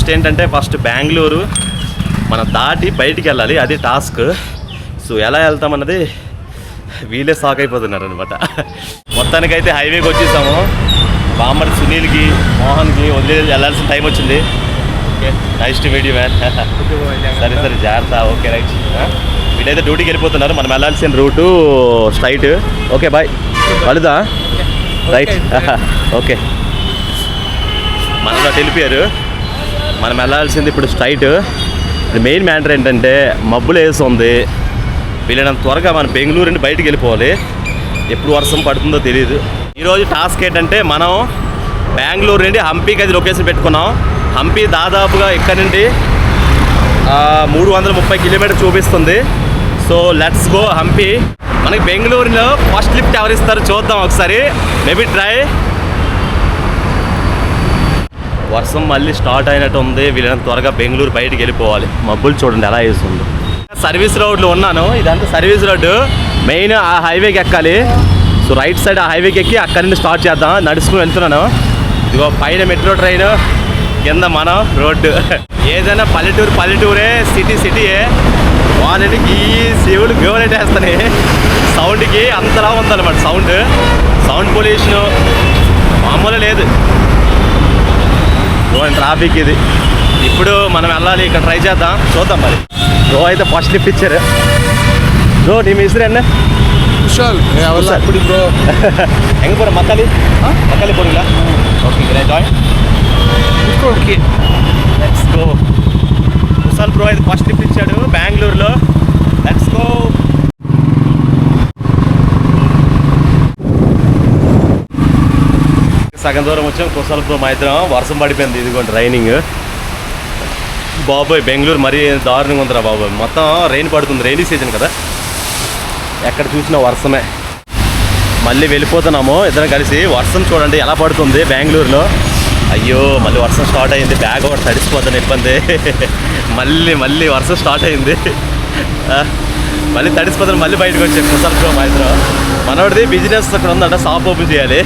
First ఏంటంటే first Bengaluru మనం దాటి బయటికి వెళ్ళాలి, అది టాస్క్. సో ఎలా వెళ్తామన్నది వీళ్ళే షాక్ అయిపోతున్నారు అనమాట. మొత్తానికైతే హైవేకి వచ్చేసాము. బామ్మడి సునీల్కి మోహన్కి వదిలే వెళ్ళాల్సిన టైం వచ్చింది. Okay, nice to meet you man. సరే సరే జాగ్రత్త. Okay right. వీళ్ళైతే డ్యూటీకి వెళ్ళిపోతున్నారు, మనం వెళ్ళాల్సిన రూటు స్ట్రైట్. Okay bye. వలుదా రైట్. ఓకే, మనలో వెళ్ళిపోయారు. మనం వెళ్ళాల్సింది ఇప్పుడు స్ట్రైట్. మెయిన్ మ్యాటర్ ఏంటంటే మబ్బులు వేస్తుంది, వీళ్ళనంత త్వరగా మనం బెంగళూరు నుండి బయటికి వెళ్ళిపోవాలి. ఎప్పుడు వర్షం పడుతుందో తెలియదు. ఈరోజు టాస్క్ ఏంటంటే మనం బెంగళూరు నుండి హంపీకి అది లొకేషన్ పెట్టుకున్నాం. హంపీ దాదాపుగా ఇక్కడ నుండి 330 కిలోమీటర్ చూపిస్తుంది. So let's go Hampi. మనకి బెంగళూరులో ఫస్ట్ లిఫ్ట్ ఎవరు ఇస్తారు చూద్దాం ఒకసారి. Maybe try. వర్షం మళ్ళీ స్టార్ట్ అయినట్టు ఉంది. వీళ్ళని త్వరగా బెంగళూరు బయటికి వెళ్ళిపోవాలి. మబ్బులు చూడండి ఎలా వేస్తుంది. సర్వీస్ రోడ్లో ఉన్నాను, ఇదంతా సర్వీస్ రోడ్డు. మెయిన్ ఆ హైవేకి ఎక్కాలి. సో రైట్ సైడ్ ఆ హైవేకి ఎక్కి అక్కడి నుండి స్టార్ట్ చేద్దాం. నడుచుకుని వెళ్తున్నాను. ఇదిగో పైన మెట్రో ట్రైన్, కింద మనం రోడ్డు. ఏదైనా పల్లెటూరే, సిటీయే. వానికి ఈ శివుడు గోలెట్టేస్తానే సౌండ్కి అంతలా ఉందన్నమాట. సౌండ్ పొల్యూషను మామూలు లేదు. ట్రాఫిక్ ఇది. ఇప్పుడు మనం వెళ్ళాలి, ఇక్కడ ట్రై చేద్దాం, చూద్దాం మరి. బ్రో అయితే ఫస్ట్ లిఫ్ట్ ఇచ్చారు. బ్రో నీ ಹೆಸರು என்ன? ಕುಶಲ್. அப்படி ப்ரோ. எங்க போற? மக்காளி போறீங்களா? Okay great joy. Okay let's go. Kushal bro అయితే ఫస్ట్ లిఫ్ట్ ఇచ్చాడు బెంగళూరులో. Let's go. సగం దూరం వచ్చాం. కుశల్ బ్రో మా ఇద్దరం. వర్షం పడిపోయింది, ఇదిగోండి రైనింగ్. బాబోయ్ బెంగళూరు మరీ దారుణంగా ఉందిరా బాబోయ్. మొత్తం రెయిన్ పడుతుంది, రైనీ సీజన్ కదా, ఎక్కడ చూసినా వర్షమే. మళ్ళీ వెళ్ళిపోతున్నాము ఇద్దరం కలిసి. వర్షం చూడండి ఎలా పడుతుంది బెంగళూరులో. అయ్యో మళ్ళీ వర్షం స్టార్ట్ అయింది. బ్యాగ్ ఒకటి తడిసిపోతుంది, ఇబ్బంది. మళ్ళీ వర్షం స్టార్ట్ అయింది. మళ్ళీ తడిసిపోతాను. మళ్ళీ బయటకు వచ్చాను. కుశల్ బ్రో మా ఇద్దరం. మనోడిది బిజినెస్ అక్కడ ఉందంట, షాప్ ఓపెన్ చేయాలి.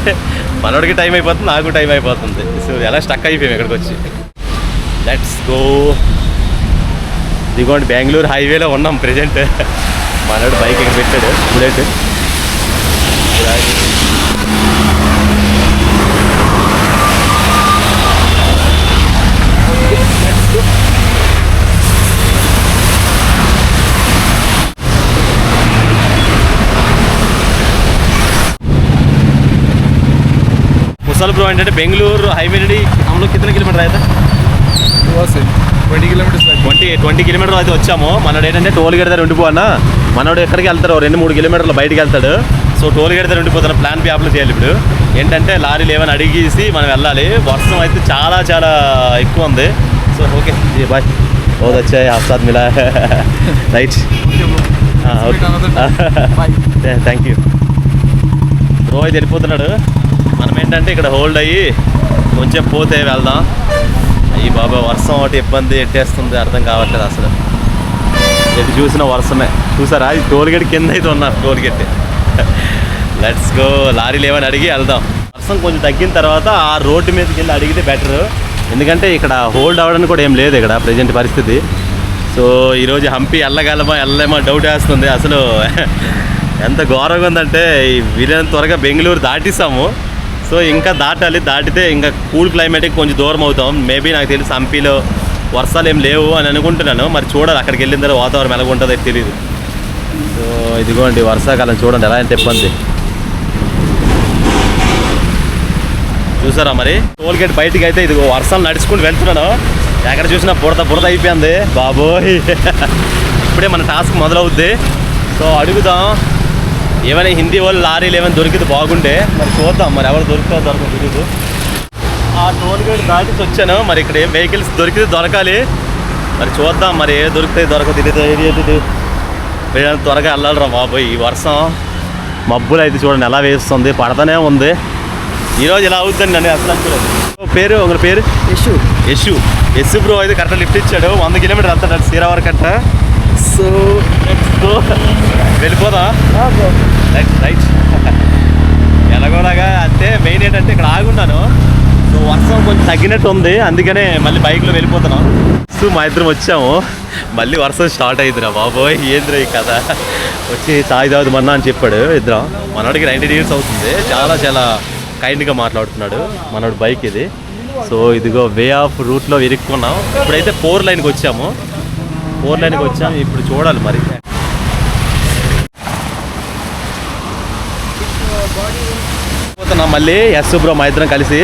మనోడికి టైం అయిపోతుంది, నాకు టైం అయిపోతుంది. సో ఎలా స్టక్ అయిపోయాము ఇక్కడికి వచ్చి. Let's go. ఇదిగోండి బెంగళూరు హైవేలో ఉన్నాం ప్రెజెంట్. మనోడు బైక్ ఇక్కడ పెట్టాడు, బుల్లెట్. कुशल ब्रो ఏంటంటే బెంగళూరు హైవే నుండి हम लोग कितने किलोमीटर आया था? 20 kilometers. 20 కిలోమీటర్లు అయితే వచ్చాము. మనోడు ఏంటంటే టోల్ గేట్ దగ్గర ఉండిపోనా. మనోడు ఎక్కడికి వెళ్తారు 2-3 కిలోమీటర్లు బయటికి వెళ్తాడు. సో టోల్ గేట్ దగ్గర ఉండిపోతాను. ప్లాన్ బి అప్లై చేయాలి. ఇప్పుడు ఏంటంటే లారీలు ఏమైనా అడిగేసి మనం వెళ్ళాలి. వర్షం అయితే చాలా ఎక్కువ ఉంది. సో ఓకే జీ బాయ్. बहुत अच्छा है आप साथ मिला है. राइट. Thank you. బ్రో అయితే వెళ్ళిపోతున్నాడు. మనం ఏంటంటే ఇక్కడ హోల్డ్ అయ్యి కొంచెం పోతే వెళ్దాం. అయ్యి బాబా వర్షం ఒకటి ఇబ్బంది ఎట్టేస్తుంది, అర్థం కావట్లేదు అసలు. ఎటు చూసిన వర్షమే. చూసారా ఈ టోల్గేట్ కింద అయితే ఉన్నారు. టోల్గేట్. Let's go. లారీలు ఏమైనా అడిగి వెళ్దాం. వర్షం కొంచెం తగ్గిన తర్వాత ఆ రోడ్డు మీదకి వెళ్ళి అడిగితే బెటర్. ఎందుకంటే ఇక్కడ హోల్డ్ అవ్వడానికి కూడా ఏం లేదు ఇక్కడ ప్రజెంట్ పరిస్థితి. సో ఈరోజు హంపీ వెళ్ళలేమో డౌట్ వేస్తుంది అసలు. ఎంత ఘోరంగా ఉందంటే వీలైనంత త్వరగా బెంగళూరు దాటిస్తాము. సో ఇంకా దాటితే ఇంకా కూల్ క్లైమేట్కి కొంచెం దూరం అవుతాం. మేబీ నాకు తెలిసి హంపీలో వర్షాలు ఏం లేవు అని అనుకుంటున్నాను. మరి చూడాలి అక్కడికి వెళ్ళిన తర్వాత వాతావరణం ఎలా ఉంటుందో తెలియదు. సో ఇదిగోండి వర్షాకాలం చూడండి ఎలా అంటే ఇబ్బంది. చూసారా మరి టోల్ గేట్ బయటికి అయితే ఇదిగో వర్షాలు నడుచుకుంటూ వెళ్తున్నాను. ఎక్కడ చూసినా బురద అయిపోయింది బాబోయ్. ఇప్పుడే మన టాస్క్ మొదలవుద్ది. సో అడుగుదాం ఏమైనా హిందీ వాళ్ళు లారీలు ఏమైనా దొరికితే బాగుండే. మరి చూద్దాం మరి ఎవరు దొరకదో తెలియదు. ఆ టోల్ గేట్ దాటి వచ్చాను. మరి ఇక్కడ ఏం వెహికల్స్ దొరికితే దొరకాలి. మరి చూద్దాం మరి ఏ దొరకదు తెలియదు. త్వరగా వెళ్ళాలిరా బాబోయ్. ఈ వర్షం మబ్బులు అయితే చూడండి ఎలా వేస్తుంది, పడతానే ఉంది. ఈరోజు ఇలా అవుతుందండి అని అసలు అనుకోలేదు. పేరు ఒకరి పేరు యశు బ్రో అయితే కరెక్ట్గా లిఫ్ట్ ఇచ్చాడు. 100 కిలోమీటర్ వెళ్తాడు శ్రీరావర్ కట్ట. సో వెళ్ళిపోదా రైట్. ఎలాగోలాగా అంతే. మెయిన్ ఏంటంటే ఇక్కడ ఆగున్నాను. సో వర్షం కొంచెం తగ్గినట్టు ఉంది, అందుకనే మళ్ళీ బైక్లో వెళ్ళిపోతున్నాం. సో మా ఇద్దరం వచ్చాము, మళ్ళీ వర్షం స్టార్ట్ అయిందిరా బాబోయ్, ఏంద్రా ఈ కథ. వచ్చి చాయ్ తాగుదమన్నా అని చెప్పాడు ఇద్దరం. మనోడికి 90 years అవుతుంది, చాలా చాలా కైండ్గా మాట్లాడుతున్నాడు. మనోడు బైక్ ఇది. సో ఇదిగో వే ఆఫ్ రూట్లో ఇరుక్కున్నాం. ఇప్పుడైతే 4 లైన్కి వచ్చాము. 4 లైన్కి వచ్చాము, ఇప్పుడు చూడాలి మరి. పోతున్నాం మళ్ళీ ఎస్ బ్రో మా ఇద్దరం కలిసి.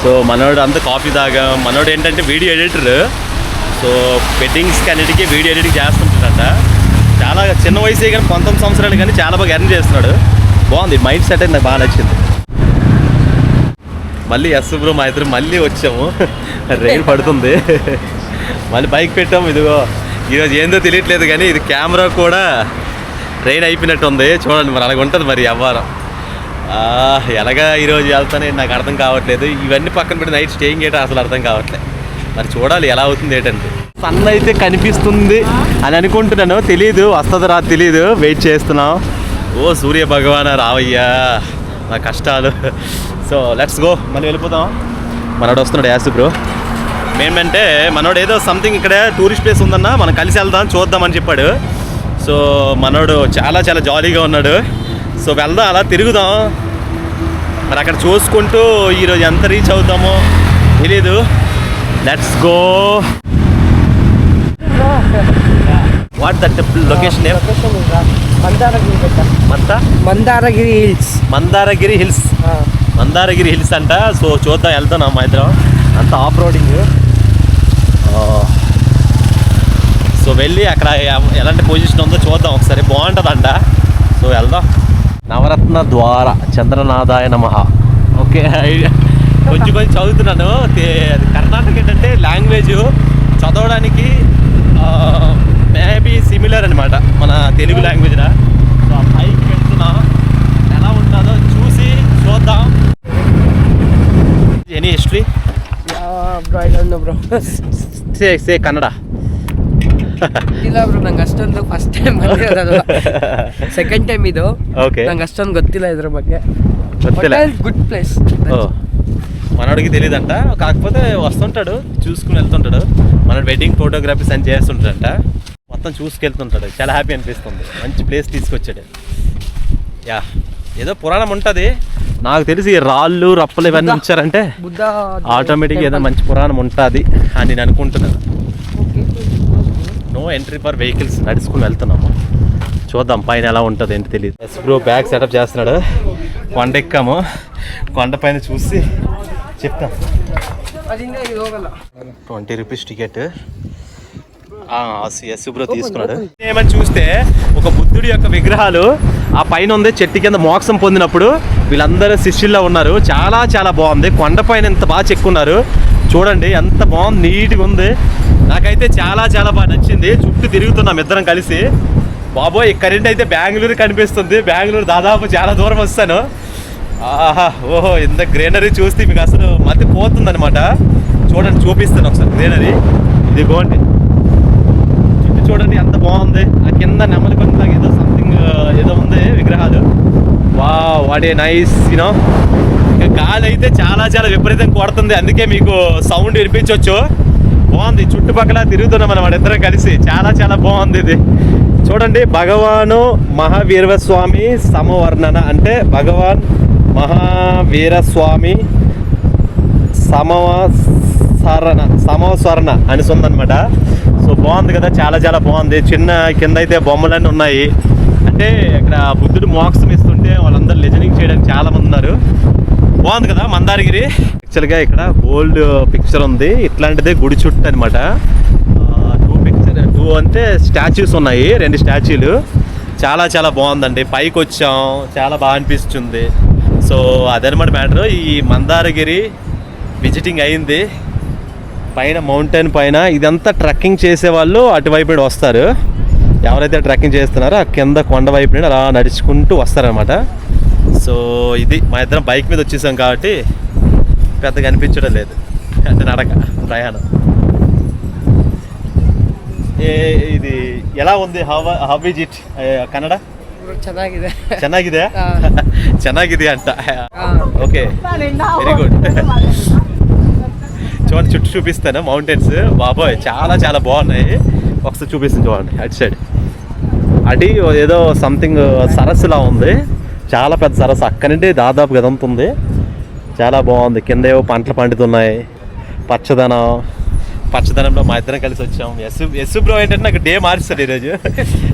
సో మనోడు అంతా కాఫీ తాగా. మనోడు ఏంటంటే వీడియో ఎడిటర్. సో వెడ్డింగ్స్కి అన్నిటికీ వీడియో ఎడిటింగ్ చేస్తుంటాడంట. చాలా చిన్న వయసే కానీ 19 సంవత్సరాలు కానీ చాలా బాగా ఎర్న్ చేస్తున్నాడు. బాగుంది మైండ్ సెట్ అయితే నాకు బాగా నచ్చింది. మళ్ళీ ఎస్ బ్రో మా ఇద్దరు మళ్ళీ వచ్చాము. రెయిన్ పడుతుంది, మళ్ళీ బైక్ పెట్టాము. ఇదిగో ఈరోజు ఏందో తెలియట్లేదు కానీ ఇది కెమెరా కూడా రెయిన్ అయిపోయినట్టు ఉంది. చూడండి మరి అలాగ ఉంటుంది మరి వ్యవహారం. ఎలాగా ఈరోజు వెళ్తానే నాకు అర్థం కావట్లేదు. ఇవన్నీ పక్కన పెట్టి నైట్ స్టేయింగ్ ఏంటో అసలు అర్థం కావట్లేదు. మరి చూడాలి ఎలా అవుతుంది ఏంటంటే. సన్ అయితే కనిపిస్తుంది అని అనుకుంటున్నాను, తెలీదు వస్తుందో రా తెలీదు, వెయిట్ చేస్తున్నాం. ఓ సూర్య భగవాన్ రావయ్యా నా కష్టాలు. సో లెట్స్ గో, మళ్ళీ వెళ్ళిపోతాం. మనోడు వస్తున్నాడు యాసు బ్రో. మేమంటే మనోడు ఏదో సంథింగ్ ఇక్కడ టూరిస్ట్ ప్లేస్ ఉందన్న, మనం కలిసి వెళ్దాం చూద్దామని చెప్పాడు. సో మనోడు చాలా చాలా జాలీగా ఉన్నాడు. సో వెళ్దాం, అలా తిరుగుదాం. మరి అక్కడ చూసుకుంటూ ఈరోజు ఎంత రీచ్ అవుతామో తెలీదు. Let's go. What that location name? Mandaragiri hills. Mandaragiri hills, Mandaragiri hills అంట. సో చూద్దాం, వెళ్తున్నాం మా ఇద్దరం. అంతా ఆఫ్ రోడింగ్. సో వెళ్ళి అక్కడ ఎలాంటి పొజిషన్ ఉందో చూద్దాం ఒకసారి, బాగుంటుందంట. సో వెళ్దాం. నవరత్న ద్వార చంద్రనాథాయ నమః. ఓకే, కొంచెం కొంచెం చదువుతున్నాను. అది కర్ణాటక ఏంటంటే లాంగ్వేజ్ చదవడానికి మేబీ సిమిలర్ అనమాట మన తెలుగు లాంగ్వేజ్లా. సో ఆ పైకి వెళ్తున్నాం, ఎలా ఉంటుందో చూసి చూద్దాం. Any history? సే కన్నಡ ಇಲ್ಲ ಬ್ರೋ, ನಂಗೆ ಅಷ್ಟೊಂದು ಫಸ್ಟ್ ಟೈಮ್ ಬಂದಿರೋದು, ಸೆಕೆಂಡ್ ಟೈಮ್ ಇದು. ಓಕೆ, ನಂಗೆ ಅಷ್ಟೊಂದು ಗೊತ್ತಿಲ್ಲ ಇದ್ರ ಬಗ್ಗೆ. ಗೊತ್ತಿಲ್ಲ. Good place. మనోడికి తెలియదంట, కాకపోతే వస్తుంటాడు చూసుకుని వెళ్తుంటాడు. మన వెడ్డింగ్ ఫోటోగ్రఫీస్ అని చేస్తుంటాడంట, మొత్తం చూసుకెళ్తుంటాడు. చాలా హ్యాపీ అనిపిస్తుంది, మంచి ప్లేస్ తీసుకొచ్చాడు. యా, ఏదో పురాణం ఉంటుంది నాకు తెలిసి. రాళ్ళు రప్పలు ఇవన్నీ ఉంచారంటే ఆటోమేటిక్గా ఏదో మంచి పురాణం ఉంటుంది అని నేను అనుకుంటున్నాను. No entry for vehicles. నడుచుకుని వెళ్తున్నాము, చూద్దాం పైన ఎలా ఉంటుంది ఏంటి తెలియదు. ఎస్ బ్రో బ్యాగ్ సెటప్ చేస్తున్నాడు. కొండ ఎక్కాము, కొండ పైన చూసి చెప్తాం. 20 రూపీస్ టికెట్. ఎస్ బ్రో తీసుకున్నాడు. ఏమని చూస్తే ఒక బుద్ధుడి యొక్క విగ్రహాలు ఆ పైన ఉంది, చెట్టు కింద మోక్షం పొందినప్పుడు వీళ్ళందరూ శిష్యుల్లో ఉన్నారు. చాలా చాలా బాగుంది. కొండ పైన ఎంత బాగా చెక్కున్నారు చూడండి, ఎంత బాగుంది, నీట్గా ఉంది. నాకైతే చాలా చాలా బాగా నచ్చింది. చుట్టూ తిరుగుతున్నాం ఇద్దరం కలిసి. బాబోయ్, కరెంట్ అయితే బెంగళూరు కనిపిస్తుంది. బెంగళూరు దాదాపు చాలా దూరం వస్తాను. ఆహా, ఓహో, ఇంత గ్రీనరీ చూస్తే మీకు అసలు మధ్య పోతుంది అనమాట. చూడండి, చూపిస్తాను ఒకసారి గ్రీనరీ. ఇదిగోండి, చుట్టూ చూడండి ఎంత బాగుంది. ఆ కింద నెమలి కొండలాగా ఏదో సంథింగ్ ఏదో ఉంది విగ్రహాలు. What a nice you know. ఇంకా గాలి అయితే చాలా చాలా విపరీతంగా కొడుతుంది, అందుకే మీకు సౌండ్ వినిపించవచ్చు. బాగుంది, చుట్టుపక్కల తిరుగుతున్నాం అన్నమాట ఇద్దరం కలిసి. చాలా చాలా బాగుంది ఇది. చూడండి, భగవాను మహావీరస్వామి సమవర్ణన అంటే భగవాన్ మహావీరస్వామి సమస్వరణ అని ఉందన్నమాట. సో బాగుంది కదా, చాలా చాలా బాగుంది. చిన్న కింద అయితే బొమ్మలన్నీ ఉన్నాయి. అంటే ఇక్కడ బుద్ధుడు మోక్షం ఇస్తుంటే వాళ్ళందరూ లిజనింగ్ చేయడానికి చాలా మంది ఉన్నారు. బాగుంది కదా మందారగిరి. యాక్చువల్గా ఇక్కడ ఓల్డ్ పిక్చర్ ఉంది, ఇట్లాంటిదే గుడి చుట్టూ అనమాట. 2 అంటే స్టాచ్యూస్ ఉన్నాయి, 2 స్టాచ్యూలు. చాలా చాలా బాగుందండి. పైకి వచ్చాం, చాలా బాగా అనిపిస్తుంది. సో అదనమాట మ్యాటర్. ఈ మందారగిరి విజిటింగ్ అయింది. పైన మౌంటైన్ పైన ఇదంతా ట్రెక్కింగ్ చేసేవాళ్ళు అటువైపు వస్తారు. ఎవరైతే ట్రెక్కింగ్ చేస్తున్నారో ఆ కింద కొండ వైపు అలా నడుచుకుంటూ వస్తారనమాట. సో ఇది మా ఇద్దరం బైక్ మీద వచ్చేసాం కాబట్టి పెద్దగా అనిపించడం లేదు, అంటే నడక ప్రయాణం. ఇది ఎలా ఉంది? How is it Kannada? ಚೆನ್ನಾಗಿದೆ. ಚೆನ್ನಾಗಿದೆ ಚೆನ್ನಾಗಿದೆ ಅಂತ. Okay, very good. చూడండి చుట్టూ చూపిస్తాను మౌంటైన్స్. బాబోయ్ చాలా చాలా బాగున్నాయి. ఒకసారి చూపిస్తాను చూడండి అటు సైడ్. అది ఏదో సంథింగ్ సరస్సులా ఉంది, చాలా పెద్ద సరస్సు. అక్కడి నుండి దాదాపు గదంత ఉంది, చాలా బాగుంది. కింద ఏవో పంటలు పండుతున్నాయి, పచ్చదనంలో మా ఇద్దరం కలిసి వచ్చాం. యశ్ బ్రో ఏంటంటే నాకు డే మార్చాడు ఈరోజు.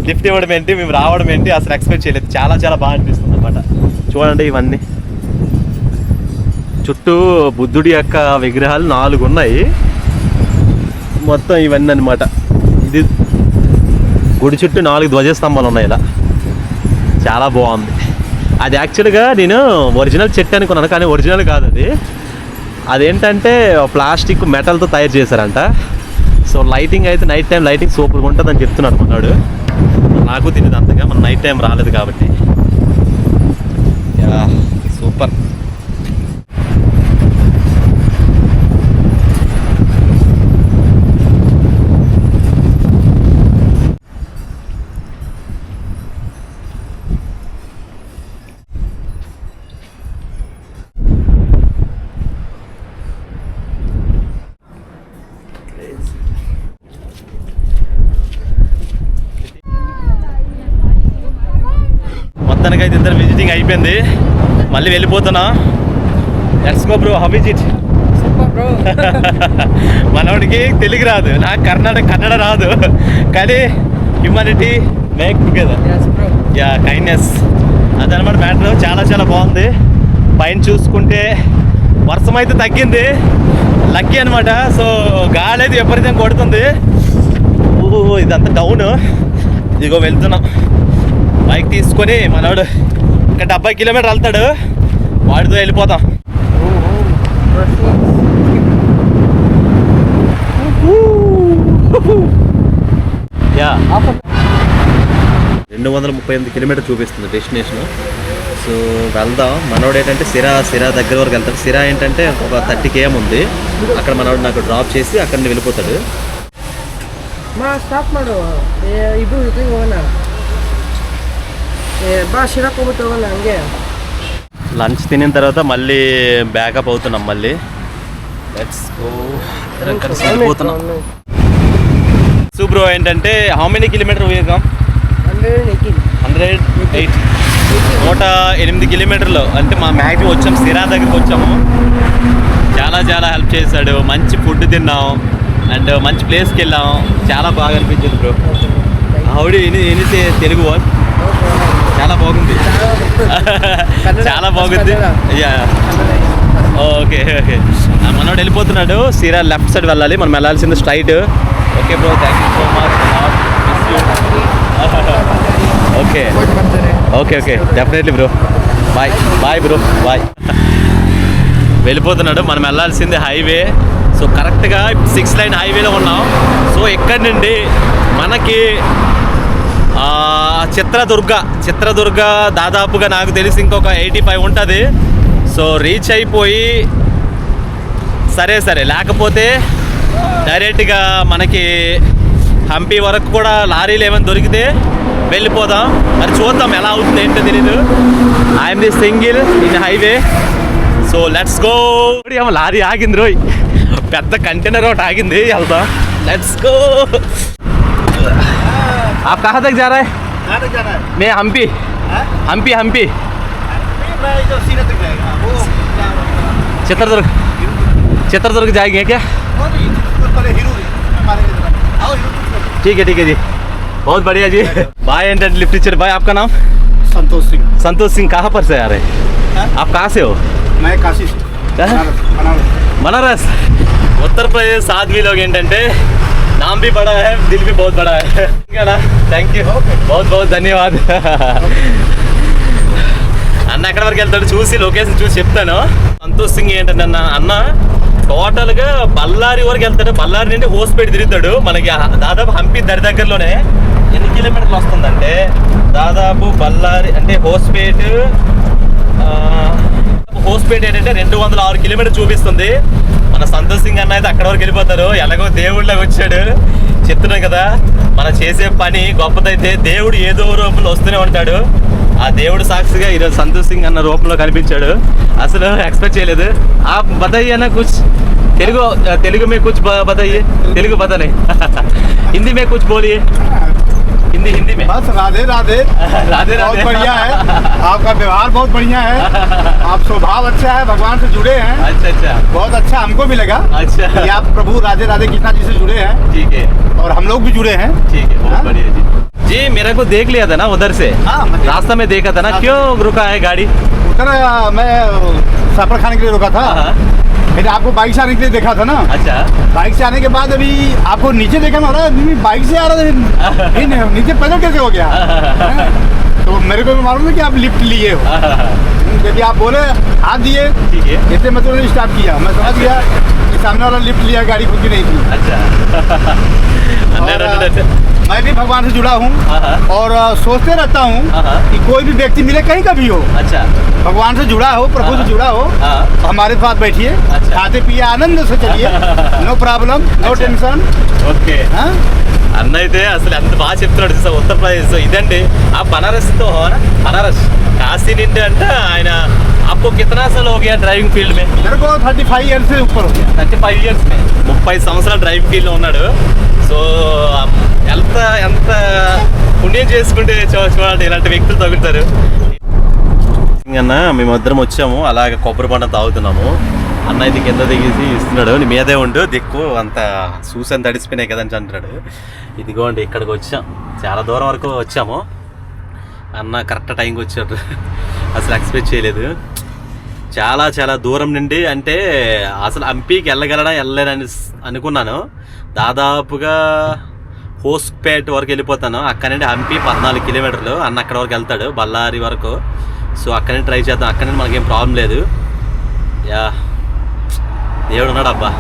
లిఫ్ట్ ఇవ్వడం ఏంటి, మేము రావడం ఏంటి అసలు ఎక్స్పెక్ట్ చేయలేదు. చాలా చాలా బాగా అనిపిస్తుంది అనమాట. చూడండి ఇవన్నీ చుట్టూ బుద్ధుడి యొక్క విగ్రహాలు 4 ఉన్నాయి మొత్తం. ఇవన్నీ అనమాట. ఇది గుడి చుట్టూ 4 ధ్వజస్తంభాలు ఉన్నాయి ఇలా. చాలా బాగుంది. అది యాక్చువల్గా నేను ఒరిజినల్ చెట్టు అనుకున్నాను, కానీ ఒరిజినల్ కాదు అది. అదేంటంటే ప్లాస్టిక్ మెటల్తో తయారు చేశారంట. సో లైటింగ్ అయితే నైట్ టైం లైటింగ్ సూపర్గా ఉంటుందని చెప్తున్నాడు కొన్నాడు. నాకు తెలియదు అంతగా, మన నైట్ టైం రాలేదు కాబట్టి. Yeah super. మొత్తానికైతే ఇద్దరు విజిటింగ్ అయిపోయింది, మళ్ళీ వెళ్ళిపోతున్నా. Let's go bro. How is it? Super bro. మనోడికి తెలుగు రాదు, నాకు కన్నడ రాదు, కానీ humanity make together. Yeah kindness అదనమాట మ్యాటర్. చాలా చాలా బాగుంది. పైన చూసుకుంటే వర్షం అయితే తగ్గింది, లక్కీ అనమాట. సో గాలి అయితే విపరీతంగా కొడుతుంది. ఇదంతా డౌన్. ఇదిగో వెళ్తున్నాం బైక్ తీసుకొని. మనోడు ఇంకా 70 కిలోమీటర్ వెళ్తాడు, వాడితో వెళ్ళిపోతాం. యా 238 కిలోమీటర్ చూపిస్తుంది డెస్టినేషన్. సో వెళ్దాం. మనోడు ఏంటంటే సిరా దగ్గర వరకు వెళ్తాడు. సిరా ఏంటంటే ఒక 30 km ఉంది. అక్కడ మనోడు నాకు డ్రాప్ చేసి అక్కడ నుండి వెళ్ళిపోతాడు. స్టాప్ మాಡು ಇಬ್ರು ಜೊತೆಗೆ ಹೋಗೋಣ. ಬಾ ಶಿರಾಕ್ ಹೋಗ್ಬಿಟ್ಟು ಹೋಗೋಣ ಹಂಗೆ. లంచ్ తినిన తర్వాత మళ్ళీ బ్యాకప్ అవుతున్నాం. మళ్ళీ లెట్స్ గో. వెళ్ళిపోతున్నాం. సో బ్రో ఏంటంటే హౌ మెనీ కిలోమీటర్ వేగాం? 108 108 కిలోమీటర్లు. అంటే మా మ్యాక్సిమం వచ్చాం, సిరా దగ్గరికి వచ్చాము. చాలా చాలా హెల్ప్ చేశాడు. మంచి ఫుడ్ తిన్నాం అండ్ మంచి ప్లేస్కి వెళ్ళాం. చాలా బాగా అనిపించింది బ్రో. హౌడి ఎనిసే తెలుగు వర్డ్ చాలా బాగుంది. చాలా బాగుంది. Okay okay. మనోడు వెళ్ళిపోతున్నాడు. సిరా లెఫ్ట్ సైడ్ వెళ్ళాలి, మనం వెళ్ళాల్సింది straight. Okay bro, thank you so much. Okay okay okay definitely bro. Bye bro, bye. వెళ్ళిపోతున్నాడు. మనం వెళ్ళాల్సింది హైవే. సో కరెక్ట్గా 6 లైన్ హైవేలో ఉన్నాం. సో ఇక్కడి నుండి మనకి చిత్రదుర్గ దాదాపుగా నాకు తెలిసి ఇంకొక 85 ఉంటుంది. సో రీచ్ అయిపోయి సరే లేకపోతే డైరెక్ట్గా మనకి హంపి వరకు కూడా లారీలు ఏమైనా దొరికితే వెళ్ళిపోదాం. మరి చూద్దాం ఎలా అవుతుంది ఏంటో తెలీదు. I'm the single in highway. So let's go. ఏమో లారీ ఆగింది రోయ్, పెద్ద కంటైనర్ ఒకటి ఆగింది, వెళ్దాం. Let's go. आप कहाँ तक जा रहा है? मैं हम्पी चित्रदुर्ग जाएंगे क्या? ठीक है जी, बहुत बढ़िया जी. भाई एंड लिफ्ट टीचर भाई, आपका नाम? संतोष सिंह. कहाँ पर से आ रहे हैं? आप कहाँ से हो? मैं काशी से. बनारस. उत्तर प्रदेश. आदमी लोग ఏంటంటే नाम भी बड़ा है, दिल भी बहुत बड़ा है. थैंक यू, बहुत बहुत धन्यवाद. అన్న ఎక్కడి వరకు వెళ్తాడు చూసి లొకేషన్ చూసి చెప్తాను. సంతోష్ సింగ్ ఏంటంటే అన్న టోటల్గా బళ్ళారి వరకు వెళ్తాడు. బళ్ళారి నుండి హోస్పేట్ తిరుగుతాడు. మనకి దాదాపు హంపి దగ్గరలోనే. ఎన్ని కిలోమీటర్లు వస్తుందంటే దాదాపు బళ్ళారి అంటే హోస్పేట్ ఏంటంటే 206 కిలోమీటర్ చూపిస్తుంది. మన సంతోష్ సింగ్ అన్న అయితే అక్కడ వరకు వెళ్ళిపోతారు. ఎలాగో దేవుళ్ళకి వచ్చాడు. చెప్తున్నాం కదా, మనం చేసే పని గొప్పదైతే దేవుడు ఏదో రూపంలో వస్తూనే ఉంటాడు. ఆ దేవుడు సాక్షిగా ఈరోజు సంతోష్ సింగ్ అన్న రూపంలో కనిపించాడు. అసలు ఎక్స్పెక్ట్ చేయలేదు. ఆ బతాయి అన్న కుచ్ తెలుగు में कुछ बताइए. तेलुगु पता नहीं. हिंदी में कुछ बोलिए. हिंदी में. बस राधे राधे. राधे बहुत राधे. बढ़िया है. आपका व्यवहार बहुत बढ़िया है. आप स्वभाव अच्छा है, भगवान से जुड़े हैं. अच्छा बहुत अच्छा हमको भी लगा अच्छा कि आप प्रभु राधे राधे कृष्णा जी से जुड़े हैं ठीक है और हम लोग भी जुड़े हैं. ठीक है बहुत हाँ? बढ़िया जी. जी मेरे को देख लिया था ना उधर से. हाँ, मैं- रास्ता में देखा था ना. क्यों रुका है गाड़ी? उधर मैं सफर खाने के लिए रुका था. हाँ. फिर आपको बाइक से आने के लिए देखा था ना. अच्छा बाइक से आने के बाद अभी आपको नीचे देखा ना, अभी बाइक से आ रहा था. फिर नीचे पैदल कैसे हो गया? हैं? तो मेरे को भी मालूम है कि आप लिफ्ट लिए हो. जब आप बोले हाथ दिए ठीक है. इससे मैं तुरंत स्टार्ट किया. मैं समझ गया कि सामने वाला लिफ्ट लिया, गाड़ी खुद की नहीं थी. अच्छा और, मैं भी भगवान से जुड़ा हूँ हाँ. और सोचते रहता हूँ हाँ. कि कोई भी व्यक्ति मिले कहीं का भी हो, अच्छा भगवान से जुड़ा हो, प्रभु से जुड़ा हो, हाँ. तो हमारे साथ बैठिए, अच्छा. खाते पिए आनंद से चलिए. नो प्रॉब्लम, नो अच्छा. टेंशन. ఓకే అన్న అయితే అసలు ఎంత బాగా చెప్తున్నాడు సార్. ఉత్తరప్రదేశ్ ఇదండి. ఆ బనారస్తో బనారస్ కాశీ నుండి అంటే ఆయన आपको कितना साल हो गया ड्राइविंग फील्ड में? मेरे को 35 ईयर से ऊपर हो गया. 35 years में 30 సంవత్సరాలు డ్రైవింగ్ ఫీల్డ్లో ఉన్నాడు. సో ఎంత పుణ్యం చేసుకుంటే చూడండి ఇలాంటి వ్యక్తులు తగులుతారు. అన్న మేమిద్దరం వచ్చాము, అలాగే కొబ్బరి పంట తాగుతున్నాము. అన్న అయితే కింద దిగేసి ఇస్తున్నాడు. నీ మీదే ఉండు దిక్కు అంత చూసని తడిసిపోయినాయి కదని అంటున్నాడు. ఇదిగోండి ఇక్కడికి వచ్చాం, చాలా దూరం వరకు వచ్చాము. అన్న కరెక్ట్ టైంకి వచ్చాడు. అసలు ఎక్స్పెక్ట్ చేయలేదు. చాలా దూరం నుండి అంటే అసలు హంపీకి వెళ్ళలేనని అనుకున్నాను. దాదాపుగా హోస్పేట్ వరకు వెళ్ళిపోతాను. అక్కడ నుండి హంపీ 14 కిలోమీటర్లు. అన్న అక్కడ వరకు వెళ్తాడు, బళ్ళారి వరకు. సో అక్కడ నుండి ట్రై చేద్దాం. అక్కడ నుండి మనకేం ప్రాబ్లం లేదు. యా దేవుడు ఉన్నాడు అబ్బా.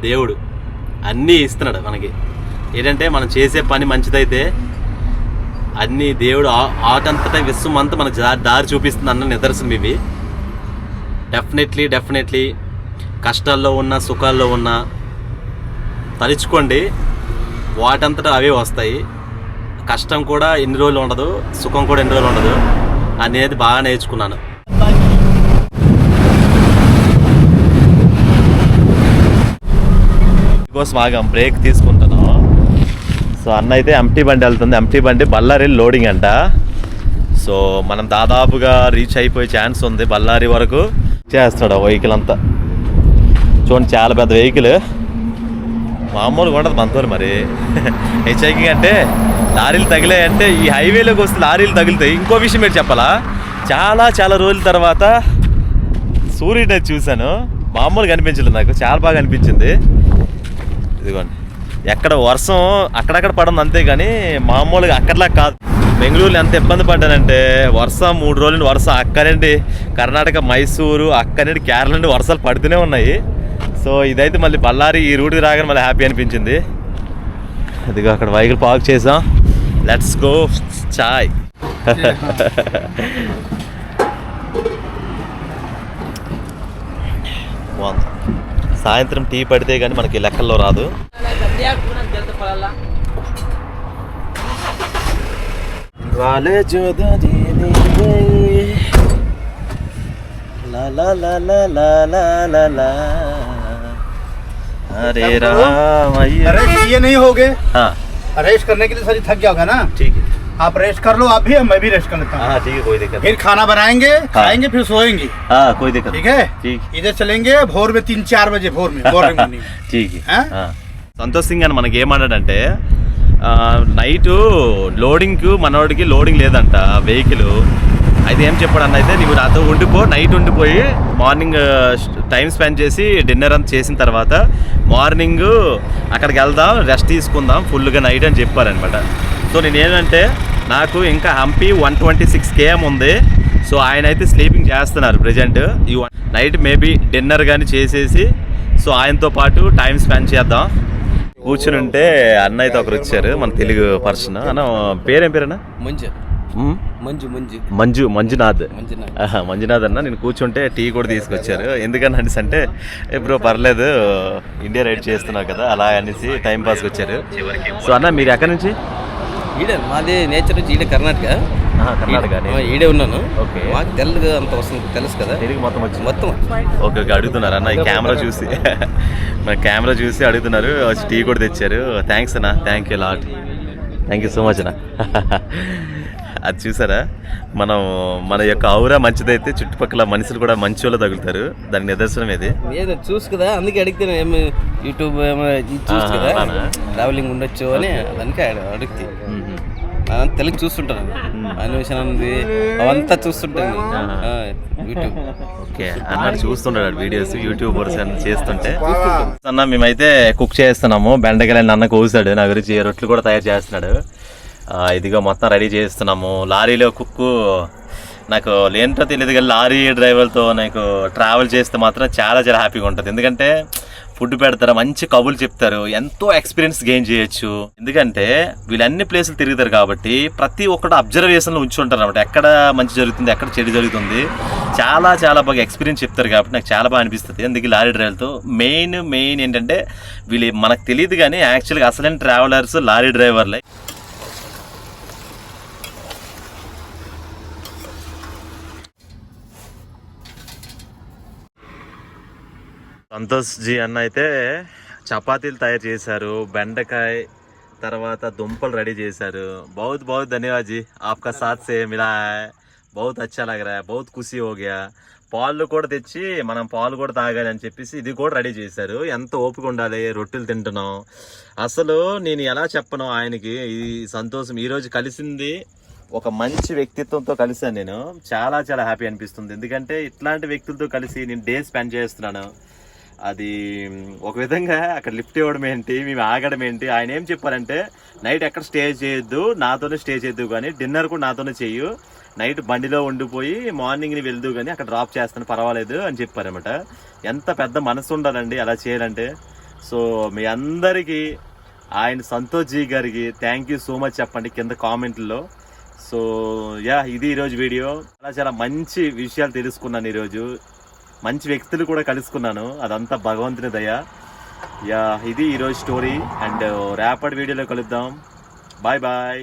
దేవుడు అన్నీ ఇస్తున్నాడు మనకి. ఏంటంటే మనం చేసే పని మంచిదైతే అన్నీ దేవుడు ఆటంతటా విశ్వం అంతా మనకు దారి చూపిస్తుంది అన్న నిదర్శనం ఇవి. డెఫినెట్లీ కష్టాల్లో ఉన్న సుఖాల్లో ఉన్న తలుచుకోండి, వాటంతటా అవే వస్తాయి. కష్టం కూడా ఎన్ని రోజులు ఉండదు, సుఖం కూడా ఎన్ని రోజులు ఉండదు అనేది బాగా నేర్చుకున్నాను. కోసం ఆగాం, బ్రేక్ తీసుకుంటున్నాం. సో అన్న అయితే ఎంటీ బండి వెళ్తుంది. ఎంటీ బండి బళ్ళారి లోడింగ్ అంట. సో మనం దాదాపుగా రీచ్ అయిపోయే ఛాన్స్ ఉంది. బళ్ళారి వరకు చేస్తాడు ఆ వెహికల్ అంతా. చూడండి చాలా పెద్ద వెహికల్, మామూలుగా ఉండదు మనతో. మరి హెచ్ఐకింగ్ అంటే లారీలు తగిలాయంటే ఈ హైవేలోకి వస్తే లారీలు తగులుతాయి. ఇంకో విషయం మీరు చెప్పాలా, చాలా రోజుల తర్వాత సూర్యుడిని చూశాను. మామూలుగా అనిపించలేదు నాకు, చాలా బాగా అనిపించింది. ఇదిగోండి ఎక్కడ వర్షం అక్కడక్కడ పడింది అంతే, కానీ మామూలుగా అక్కడలా కాదు. బెంగళూరులో ఎంత ఇబ్బంది పడ్డానంటే వర్షం 3 రోజుల వర్షం అక్కడండి కర్ణాటక మైసూరు, అక్కడి కేరళ నుండి వర్షాలు పడుతూనే ఉన్నాయి. సో ఇదైతే మళ్ళీ బళ్ళారి ఈ రూట్కి రాగానే మళ్ళీ హ్యాపీ అనిపించింది. అదిగో అక్కడ వెహికల్ పార్క్ చేసాం. లెట్స్ గో చాయ్. సాయంత్రం టీ పడితే కానీ మనకి లెక్కల్లో రాదు. अरे राम रेस्ट ये नहीं हो गए. हाँ रेस्ट करने के लिए शरीर थक गया होगा ना. ठीक है. आप रेस्ट कर लो, आप भी, मैं भी रेस्ट कर लेता हूँ. हाँ ठीक है, कोई दिक्कत फिर खाना बनाएंगे, खाएंगे, फिर सोएंगे. हाँ कोई दिक्कत ठीक है. ठीक इधर चलेंगे भोर में 3-4 बजे भोर में मॉर्निंग. ठीक है. हाँ? సంతోష్ సింగ్ అని మనకి ఏమన్నాడంటే నైటు లోడింగ్కు మనోడికి లోడింగ్ లేదంట వెహికల్. అయితే ఏం చెప్పాడన్న, అయితే నువ్వు నాతో ఉండిపో, నైట్ ఉండిపోయి మార్నింగ్ టైం స్పెండ్ చేసి డిన్నర్ అంతా చేసిన తర్వాత మార్నింగ్ అక్కడికి వెళ్దాం, రెస్ట్ తీసుకుందాం ఫుల్గా నైట్ అని చెప్పారనమాట. సో నేనేంటంటే నాకు ఇంకా హంపీ 126 km ఉంది. సో ఆయన అయితే స్లీపింగ్ చేస్తున్నారు ప్రజెంట్. ఈ నైట్ మేబీ డిన్నర్ కానీ చేసేసి సో ఆయనతో పాటు టైం స్పెండ్ చేద్దాం. కూర్చుని ఉంటే అన్న అయితే ఒకరు వచ్చారు, మన తెలుగు పర్సన్. అన్న పేరేం పేరన్నా? మంజునాథ్ అన్న. నేను కూర్చుంటే టీ కూడా తీసుకొచ్చారు. ఎందుకని అనేసి అంటే బ్రో పర్లేదు ఇండియా రైడ్ చేస్తున్నావు కదా అలా అనేసి టైం పాస్కి వచ్చారు. సో అన్న మీరు ఎక్కడి నుంచి? ఈడే మాది నేచర్ వచ్చి ఈడే కర్ణాటక. కర్ణాటక ఈడే ఉన్నాను. ఓకే. మాకు తెలుగు అంత వస్తుంది తెలుసు కదా. తెలుగు మొత్తం వచ్చి మొత్తం ఓకే ఓకే. అడుగుతున్నారు అన్న ఈ కెమెరా చూసి మన కెమెరా చూసి అడుగుతున్నారు. వచ్చి టీ కూడా తెచ్చారు. థ్యాంక్స్ అన్న, thank you lot, thank you so much అన్న. అది చూసారా, మనం మన యొక్క ఔరా మంచిదైతే చుట్టుపక్కల మనుషులు కూడా మంచి వాళ్ళు తగులుతారు. దానికి నిదర్శనం ఇది. ఏదో చూసు కదా, అందుకే అడిగితే ఏమి యూట్యూబ్ ఏమో చూసు కదా, ట్రావెలింగ్ ఉండొచ్చు అని దానికి అడిగితే తెలుగు చూస్తుంటాను. అన్వేషణ అవంతా చూస్తుంటాను యూట్యూబ్. ఓకే అన్నాడు, చూస్తుంటాడు వీడియోస్ యూట్యూబర్స్ అని చేస్తుంటే. అన్న మేమైతే కుక్ చేస్తున్నాము. బెండకాయలు అన్న కోసాడు, నా గురించి రొట్టెలు కూడా తయారు చేస్తున్నాడు. ఇదిగో మొత్తం రెడీ చేస్తున్నాము. లారీలో కుక్కు నాకు లేంటో తెలియదు కానీ లారీ డ్రైవర్తో నాకు ట్రావెల్ చేస్తే మాత్రం చాలా చాలా హ్యాపీగా ఉంటుంది. ఎందుకంటే ఫుడ్ పెడతారు, మంచి కబుర్లు చెప్తారు, ఎంతో ఎక్స్పీరియన్స్ గెయిన్ చేయొచ్చు. ఎందుకంటే వీళ్ళు అన్ని ప్లేసులు తిరుగుతారు కాబట్టి ప్రతి ఒక్కటి అబ్జర్వేషన్లో ఉంచుంటారు అనమాట. ఎక్కడ మంచి జరుగుతుంది, ఎక్కడ చెడు జరుగుతుంది, చాలా చాలా బాగా ఎక్స్పీరియన్స్ చెప్తారు కాబట్టి నాకు చాలా బాగా అనిపిస్తుంది. అందుకే లారీ డ్రైవర్తో మెయిన్ ఏంటంటే వీళ్ళు మనకు తెలియదు కానీ యాక్చువల్గా అసలైన ట్రావెలర్స్ లారీ డ్రైవర్లే. సంతోష్ జీ అన్న అయితే చపాతీలు తయారు చేశారు, బెండకాయ తర్వాత దుంపలు రెడీ చేశారు. बहुत बहुत धन्यवाद जी, आपका साथ से मिला है, बहुत अच्छा लग रहा है, बहुत खुशी हो गया. పాలు కూడా తెచ్చి మనం పాలు కూడా తాగాలి అని చెప్పేసి ఇది కూడా రెడీ చేశారు. ఎంత ఓపిక ఉండాలి, రొట్టెలు తింటున్నాం. అసలు నేను ఎలా చెప్పను ఆయనకి ఈ సంతోషం. ఈరోజు కలిసింది ఒక మంచి వ్యక్తిత్వంతో కలిసాను నేను. చాలా చాలా హ్యాపీ అనిపిస్తుంది. ఎందుకంటే ఇట్లాంటి వ్యక్తులతో కలిసి నేను డే స్పెండ్ చేస్తున్నాను. అది ఒక విధంగా అక్కడ లిఫ్ట్ ఇవ్వడం ఏంటి, మేము ఆగడం ఏంటి. ఆయన ఏం చెప్పారంటే నైట్ ఎక్కడ స్టే చేయొద్దు, నాతోనే స్టే చేయొద్దు, కానీ డిన్నర్ కూడా నాతోనే చెయ్యు, నైట్ బండిలో ఉండిపోయి మార్నింగ్ని వెళ్దు కానీ అక్కడ డ్రాప్ చేస్తాను పర్వాలేదు అని చెప్పారన్నమాట. ఎంత పెద్ద మనసు ఉండాలండి అలా చేయాలంటే. సో మీ అందరికీ ఆయన సంతోష్ జీ గారికి థ్యాంక్ యూ సో మచ్ చెప్పండి కింద కామెంట్లో. సో ఇది ఈరోజు వీడియో. చాలా చాలా మంచి విషయాలు తెలుసుకున్నాను ఈరోజు, మంచి వ్యక్తులు కూడా కలుసుకున్నాను. అదంతా భగవంతుని దయ. ఇది ఈరోజు స్టోరీ. అండ్ రేపటి వీడియోలో కలుద్దాం. Bye bye.